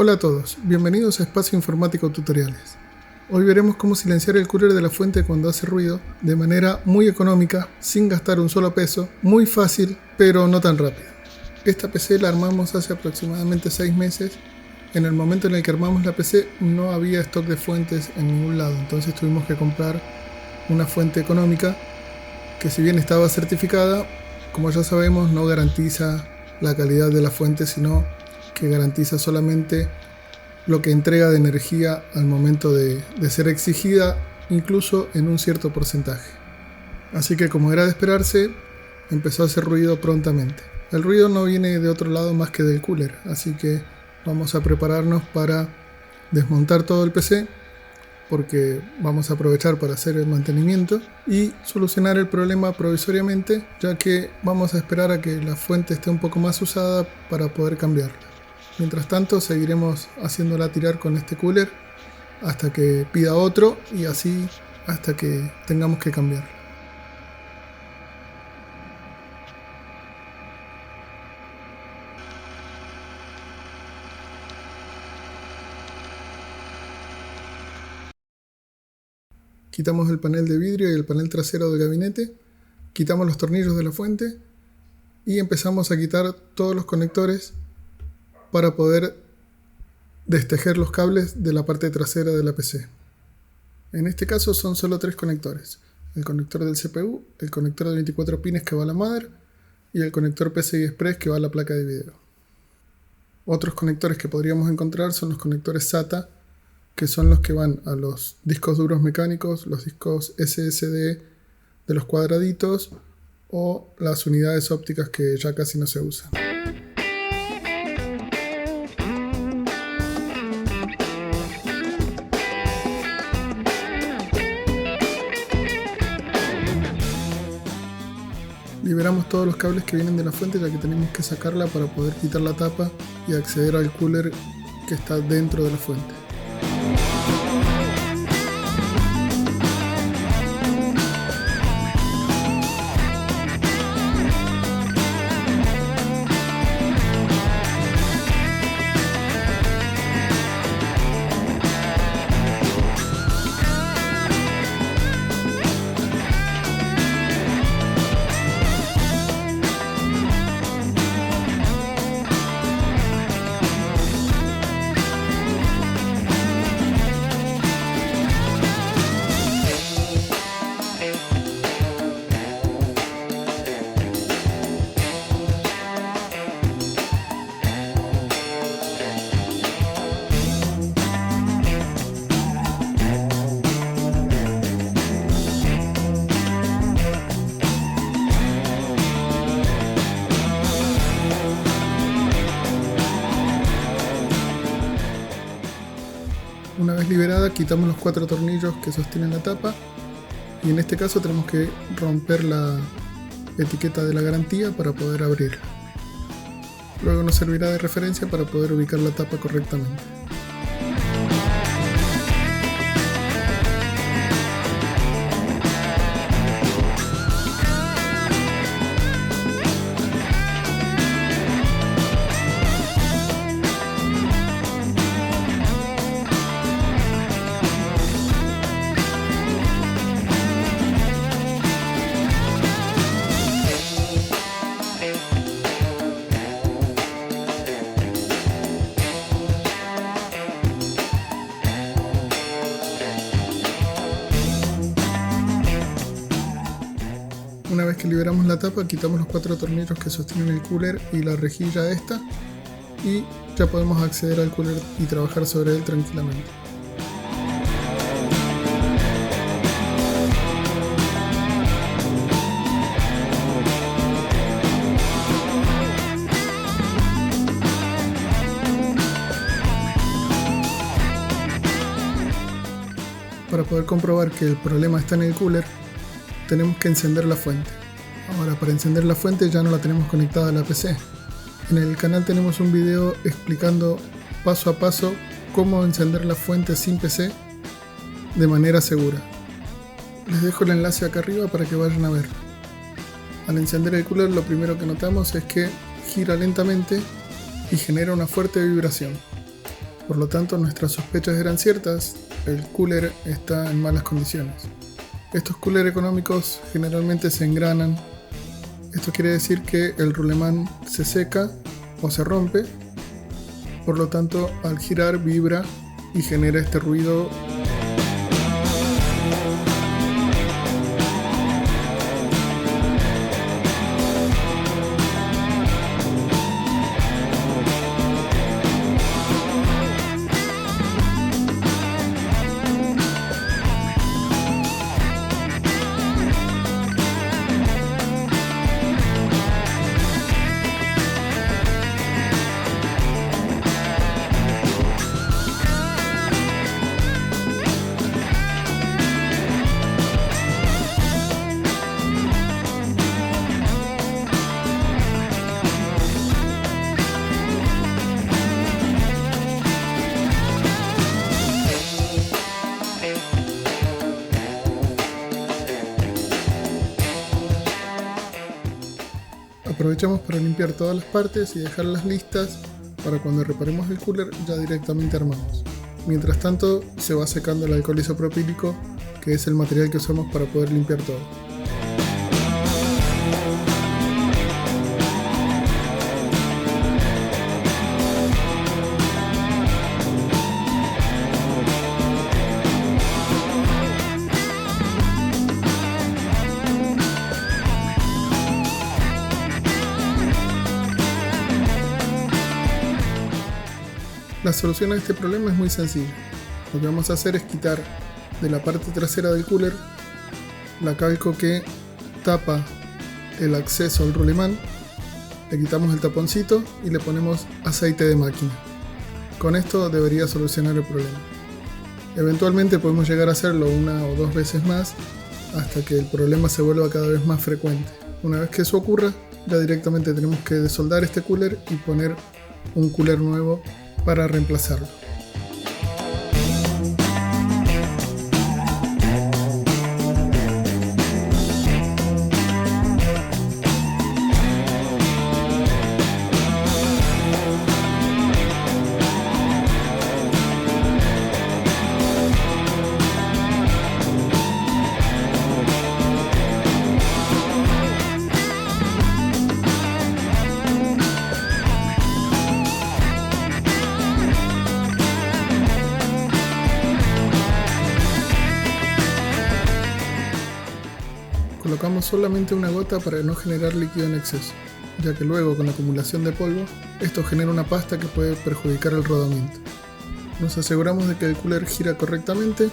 Hola a todos, bienvenidos a Espacio Informático Tutoriales. Hoy veremos cómo silenciar el cooler de la fuente cuando hace ruido de manera muy económica, sin gastar un solo peso, muy fácil, pero no tan rápido. Esta PC la armamos hace aproximadamente 6 meses. En el momento en el que armamos la PC no había stock de fuentes en ningún lado, entonces tuvimos que comprar una fuente económica que, si bien estaba certificada, como ya sabemos, no garantiza la calidad de la fuente, sino que garantiza solamente lo que entrega de energía al momento de ser exigida, incluso en un cierto porcentaje. Así que, como era de esperarse, empezó a hacer ruido prontamente. El ruido no viene de otro lado más que del cooler, así que vamos a prepararnos para desmontar todo el PC, porque vamos a aprovechar para hacer el mantenimiento y solucionar el problema provisoriamente, ya que vamos a esperar a que la fuente esté un poco más usada para poder cambiarla. Mientras tanto, seguiremos haciéndola tirar con este cooler hasta que pida otro, y así hasta que tengamos que cambiarla. Quitamos el panel de vidrio y el panel trasero del gabinete, quitamos los tornillos de la fuente y empezamos a quitar todos los conectores para poder destejer los cables de la parte trasera de la PC. En este caso son solo 3 conectores: el conector del CPU, el conector de 24 pines que va a la mother y el conector PCI Express que va a la placa de video. Otros conectores que podríamos encontrar son los conectores SATA, que son los que van a los discos duros mecánicos, los discos SSD de los cuadraditos o las unidades ópticas que ya casi no se usan. Liberamos todos los cables que vienen de la fuente, ya que tenemos que sacarla para poder quitar la tapa y acceder al cooler que está dentro de la fuente. Una vez liberada, quitamos los 4 tornillos que sostienen la tapa, y en este caso tenemos que romper la etiqueta de la garantía para poder abrirla. Luego nos servirá de referencia para poder ubicar la tapa correctamente. Una vez que liberamos la tapa, quitamos los 4 tornillos que sostienen el cooler y la rejilla esta, y ya podemos acceder al cooler y trabajar sobre él tranquilamente. Para poder comprobar que el problema está en el cooler, tenemos que encender la fuente. Ahora, para encender la fuente ya no la tenemos conectada a la PC. En el canal tenemos un video explicando paso a paso cómo encender la fuente sin PC de manera segura. Les dejo el enlace acá arriba para que vayan a verlo. Al encender el cooler, lo primero que notamos es que gira lentamente y genera una fuerte vibración. Por lo tanto, nuestras sospechas eran ciertas, el cooler está en malas condiciones. Estos coolers económicos generalmente se engranan. Esto quiere decir que el rulemán se seca o se rompe, por lo tanto al girar vibra y genera este ruido. Aprovechamos para limpiar todas las partes y dejarlas listas para cuando reparemos el cooler ya directamente armamos. Mientras tanto se va secando el alcohol isopropílico, que es el material que usamos para poder limpiar todo. La solución a este problema es muy sencilla. Lo que vamos a hacer es quitar de la parte trasera del cooler la calco que tapa el acceso al rulemán, le quitamos el taponcito y le ponemos aceite de máquina. Con esto debería solucionar el problema. Eventualmente podemos llegar a hacerlo una o dos veces más hasta que el problema se vuelva cada vez más frecuente. Una vez que eso ocurra, ya directamente tenemos que desoldar este cooler y poner un cooler nuevo para reemplazarlo. Colocamos solamente una gota para no generar líquido en exceso, ya que luego con la acumulación de polvo, esto genera una pasta que puede perjudicar el rodamiento. Nos aseguramos de que el cooler gira correctamente,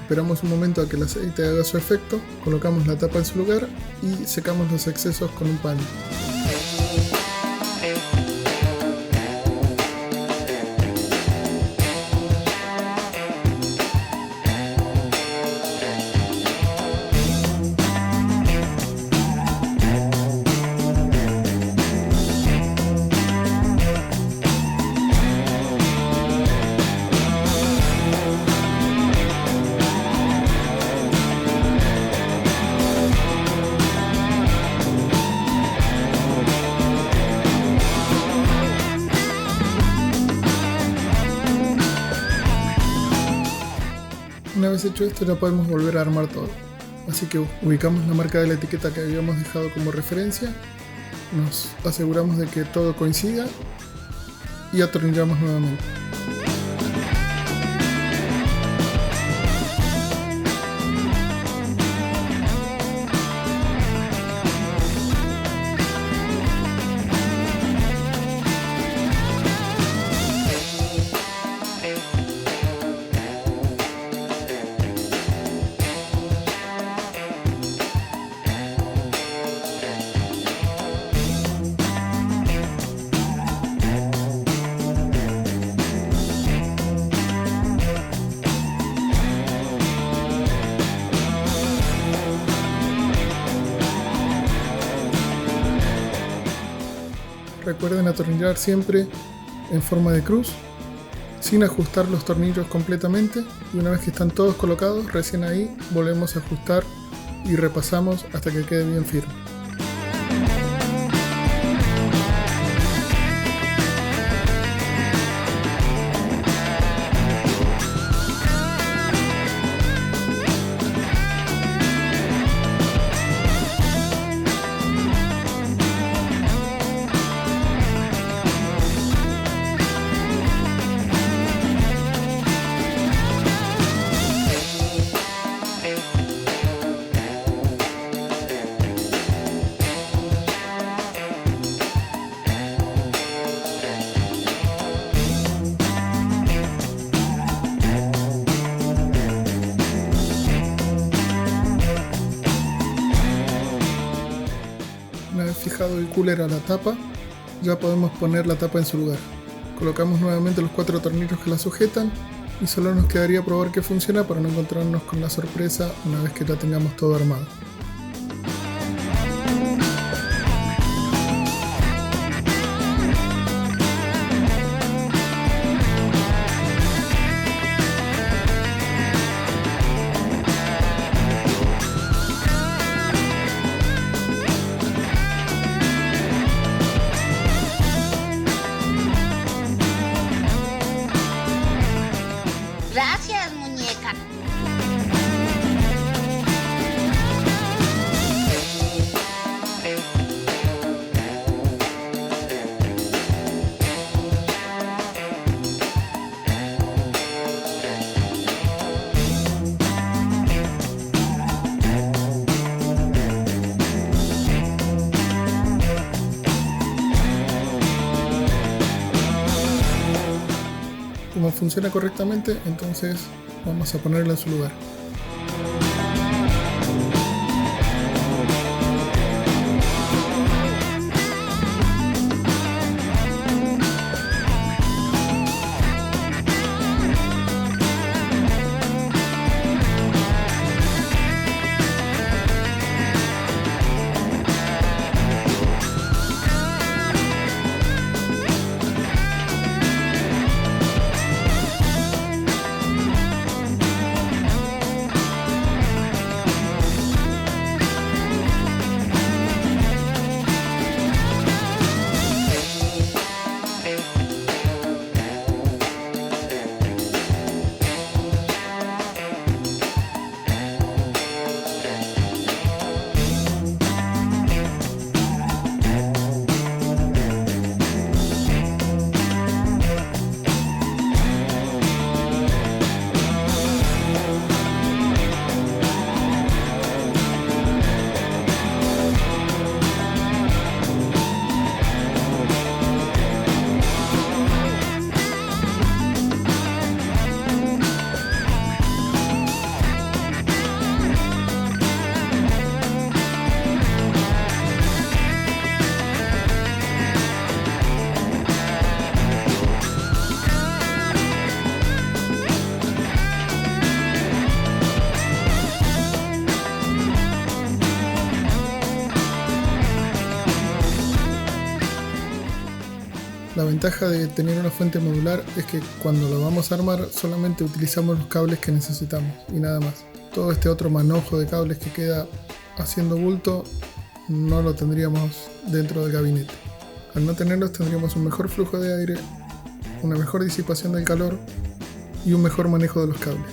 esperamos un momento a que el aceite haga su efecto, colocamos la tapa en su lugar y secamos los excesos con un paño. Una vez hecho esto ya podemos volver a armar todo. Así que ubicamos la marca de la etiqueta que habíamos dejado como referencia, nos aseguramos de que todo coincida y atornillamos nuevamente. Recuerden atornillar siempre en forma de cruz, sin ajustar los tornillos completamente, y una vez que están todos colocados, recién ahí volvemos a ajustar y repasamos hasta que quede bien firme. Una vez fijado el cooler a la tapa, ya podemos poner la tapa en su lugar. Colocamos nuevamente los 4 tornillos que la sujetan y solo nos quedaría probar que funciona para no encontrarnos con la sorpresa una vez que ya tengamos todo armado. Gracias, muñeca. Como funciona correctamente, entonces vamos a ponerla en su lugar. La ventaja de tener una fuente modular es que cuando lo vamos a armar solamente utilizamos los cables que necesitamos y nada más. Todo este otro manojo de cables que queda haciendo bulto no lo tendríamos dentro del gabinete. Al no tenerlos tendríamos un mejor flujo de aire, una mejor disipación del calor y un mejor manejo de los cables.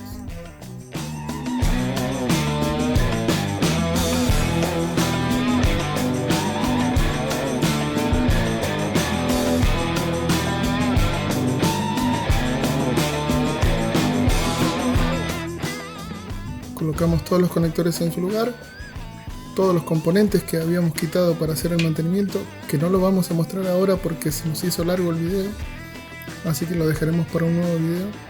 Colocamos todos los conectores en su lugar, todos los componentes que habíamos quitado para hacer el mantenimiento, que no lo vamos a mostrar ahora porque se nos hizo largo el video, así que lo dejaremos para un nuevo video.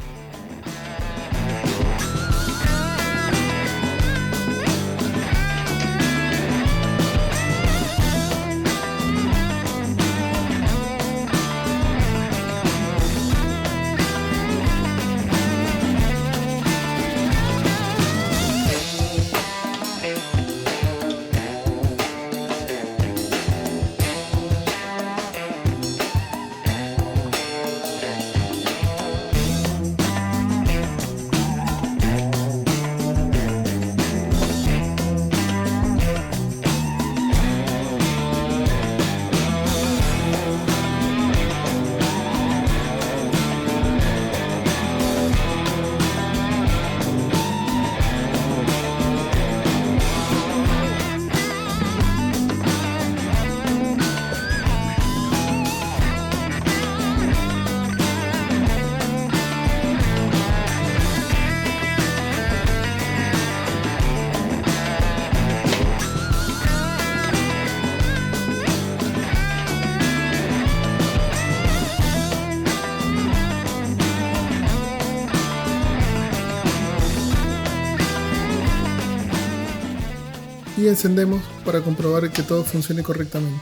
y encendemos para comprobar que todo funcione correctamente.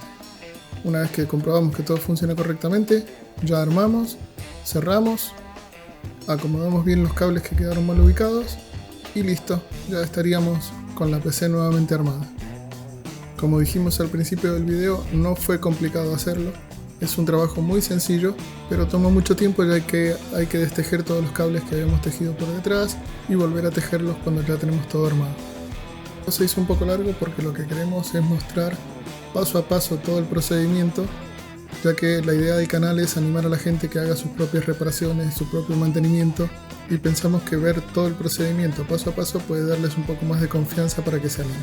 Una vez que comprobamos que todo funciona correctamente, ya armamos, cerramos, acomodamos bien los cables que quedaron mal ubicados y listo, ya estaríamos con la PC nuevamente armada. Como dijimos al principio del video, no fue complicado hacerlo, es un trabajo muy sencillo, pero toma mucho tiempo ya que hay que destejer todos los cables que habíamos tejido por detrás y volver a tejerlos cuando ya tenemos todo armado. Se hizo un poco largo porque lo que queremos es mostrar paso a paso todo el procedimiento, ya que la idea del canal es animar a la gente que haga sus propias reparaciones, su propio mantenimiento, y pensamos que ver todo el procedimiento paso a paso puede darles un poco más de confianza para que se animen.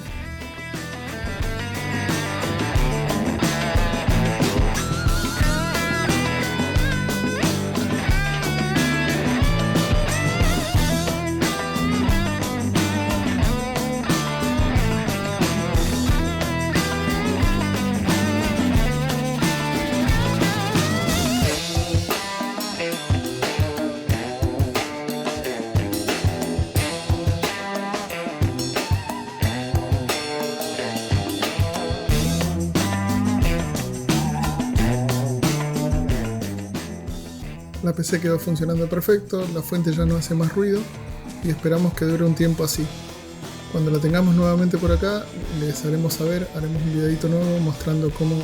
La PC quedó funcionando perfecto, la fuente ya no hace más ruido y esperamos que dure un tiempo así. Cuando la tengamos nuevamente por acá, les haremos saber, haremos un videito nuevo mostrando cómo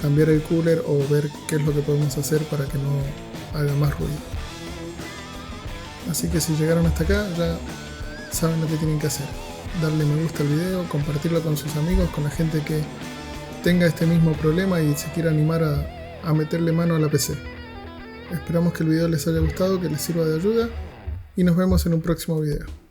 cambiar el cooler o ver qué es lo que podemos hacer para que no haga más ruido. Así que si llegaron hasta acá, ya saben lo que tienen que hacer. Darle me gusta al video, compartirlo con sus amigos, con la gente que tenga este mismo problema y se quiera animar a meterle mano a la PC. Esperamos que el video les haya gustado, que les sirva de ayuda y nos vemos en un próximo video.